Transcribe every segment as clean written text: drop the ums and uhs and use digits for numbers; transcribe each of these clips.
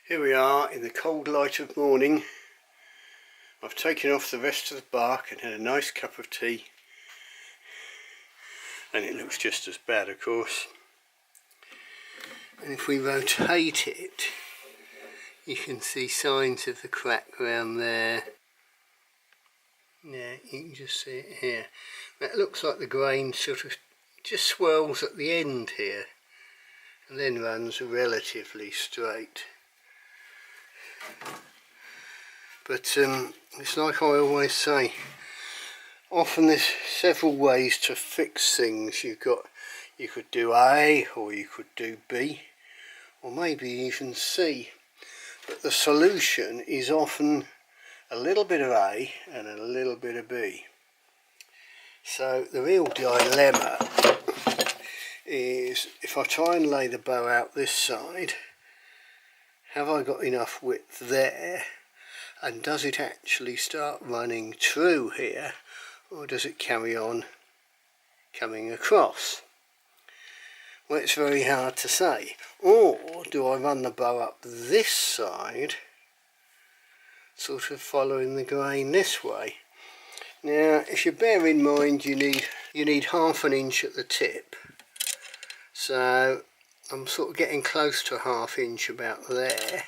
Here we are in the cold light of morning. I've taken off the rest of the bark and had a nice cup of tea, and it looks just as bad, of course. And if we rotate it, you can see signs of the crack around there. Yeah, you can just see it here. That looks like the grain sort of just swirls at the end here and then runs relatively straight. But it's like I always say, often there's several ways to fix things. You could do A, or you could do B, or maybe even C. But the solution is often a little bit of A and a little bit of B. So the real dilemma is, if I try and lay the bow out this side, have I got enough width there, and does it actually start running through here, or does it carry on coming across? Well, it's very hard to say. Or do I run the bow up this side, sort of following the grain this way? Now, if you bear in mind, you need half an inch at the tip, so I'm sort of getting close to a ½ inch about there.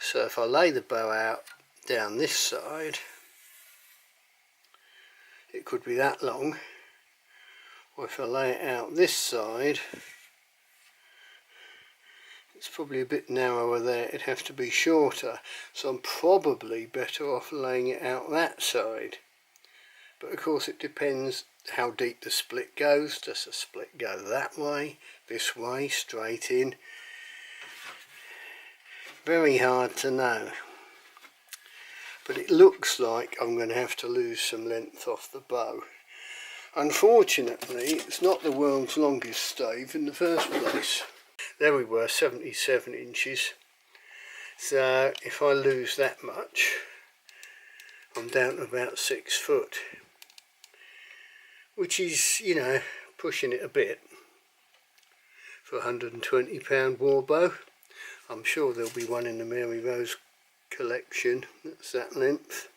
So if I lay the bow out down this side, it could be that long. Or if I lay it out this side, it's probably a bit narrower there, it'd have to be shorter. So I'm probably better off laying it out that side. But of course it depends how deep the split goes. Does the split go that way, this way, straight in? Very hard to know. But it looks like I'm going to have to lose some length off the bow. Unfortunately, it's not the world's longest stave in the first place. There we were, 77 inches. So if I lose that much, I'm down to about 6 foot. Which is, you know, pushing it a bit for a £120 war bow. I'm sure there'll be one in the Mary Rose collection that's that length.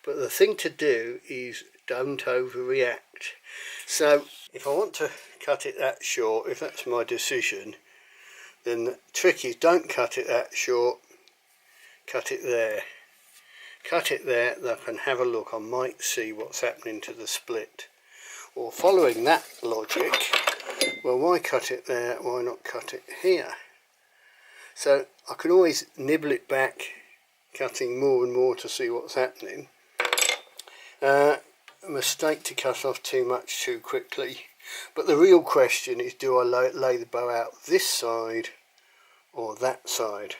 But the thing to do is don't overreact. So if I want to cut it that short, if that's my decision, then the trick is don't cut it that short, cut it there. Cut it there, that I can have a look, I might see what's happening to the split. Or following that logic, well, why cut it there, why not cut it here? So I can always nibble it back, cutting more and more to see what's happening. A mistake to cut off too much too quickly. But the real question is, do I lay the bow out this side or that side?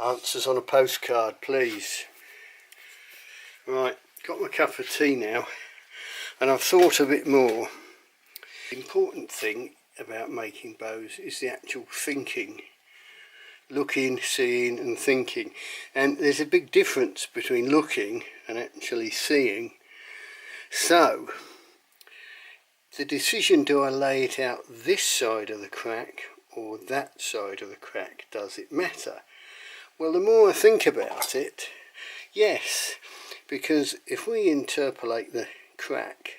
Answers on a postcard, please. Right, got my cup of tea now, and I've thought a bit more. The important thing about making bows is the actual thinking. Looking, seeing and thinking. And there's a big difference between looking and actually seeing. So, the decision, do I lay it out this side of the crack or that side of the crack, does it matter? Well, the more I think about it, yes. Because if we interpolate the crack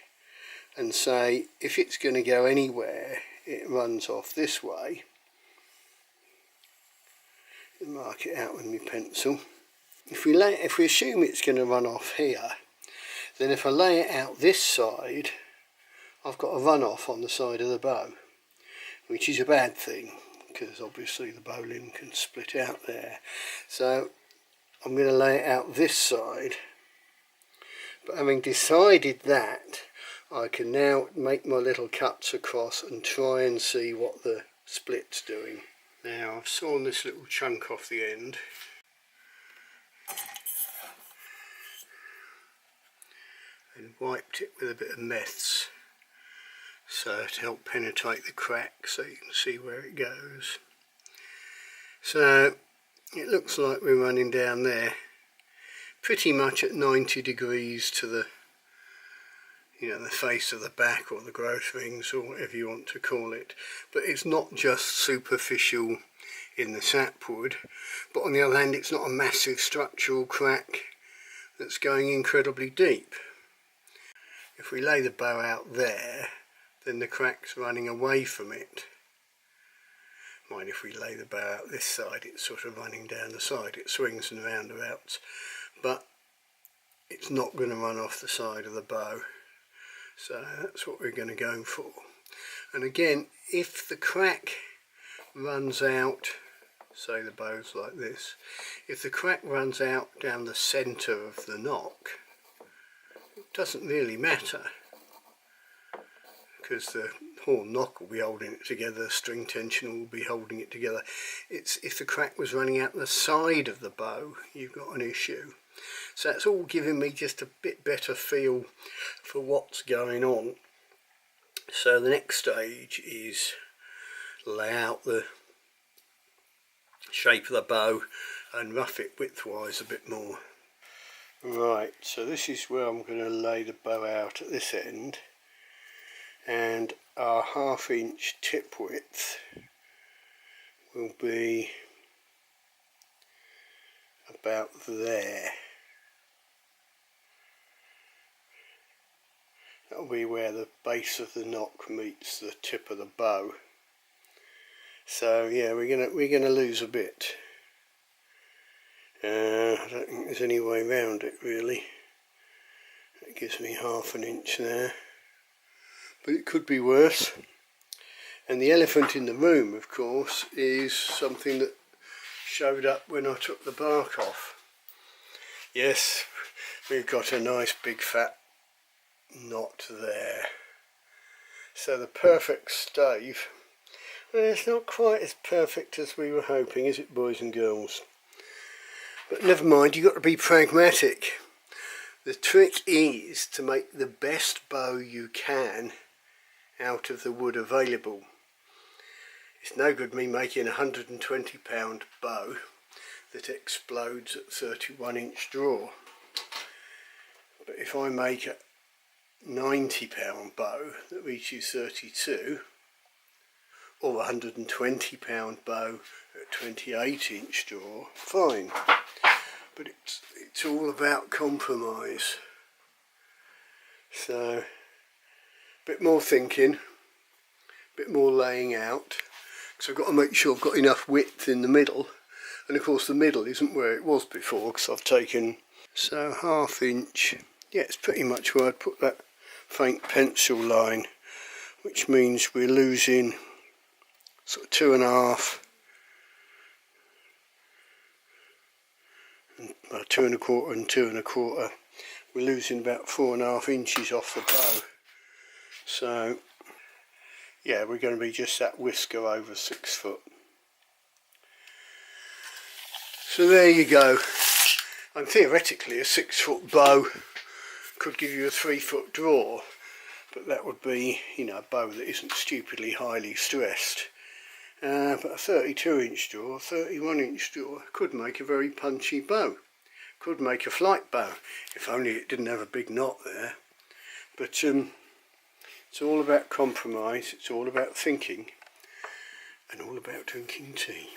and say, if it's going to go anywhere, it runs off this way. Mark it out with my pencil. If we assume it's going to run off here, then if I lay it out this side, I've got a run off on the side of the bow, which is a bad thing, because obviously the bow limb can split out there. So I'm going to lay it out this side. But having decided that, I can now make my little cuts across and try and see what the split's doing. Now I've sawn this little chunk off the end. And wiped it with a bit of meths, so to help penetrate the crack so you can see where it goes. So it looks like we're running down there pretty much at 90 degrees to the you know, the face of the back or the growth rings or whatever you want to call it. But it's not just superficial in the sapwood, but on the other hand it's not a massive structural crack that's going incredibly deep. If we lay the bow out there, then the crack's running away from it. Mind if we lay the bow out this side, it's sort of running down the side, it swings and roundabouts, but it's not going to run off the side of the bow. So that's what we're going to go for. And again, if the crack runs out, say the bow's like this, if the crack runs out down the centre of the knock, it doesn't really matter, because the whole knock will be holding it together, the string tension will be holding it together. It's if the crack was running out the side of the bow, you've got an issue. So that's all giving me just a bit better feel for what's going on. So the next stage is lay out the shape of the bow and rough it widthwise a bit more. Right, so this is where I'm going to lay the bow out at this end, and our 1/2 inch tip width will be about there. That'll be where the base of the knock meets the tip of the bow. So yeah, we're gonna lose a bit. I don't think there's any way around it really. That gives me 1/2 inch there, but it could be worse. And the elephant in the room, of course, is something that showed up when I took the bark off. Yes, we've got a nice big fat knot there. So the perfect stave, well, it's not quite as perfect as we were hoping, is it, boys and girls? But never mind, you've got to be pragmatic. The trick is to make the best bow you can out of the wood available. It's no good me making a £120 bow that explodes at 31 inch draw. But if I make a £90 bow that reaches 32, or a £120 bow at 28 inch draw, fine. But it's all about compromise. So, a bit more thinking, a bit more laying out, because I've got to make sure I've got enough width in the middle, and of course the middle isn't where it was before, because I've taken, so 1/2 inch, yeah, it's pretty much where I'd put that faint pencil line, which means we're losing sort of 2.5, 2 1/4 and 2 1/4. We're losing about 4.5 inches off the bow. So yeah, we're going to be just that whisker over 6 foot. So there you go. And theoretically a 6 foot bow could give you a 3 foot draw, but that would be, you know, a bow that isn't stupidly highly stressed. But a 32 inch draw, 31 inch draw could make a very punchy bow. Could make a flight bow, if only it didn't have a big knot there. But it's all about compromise, it's all about thinking, and all about drinking tea.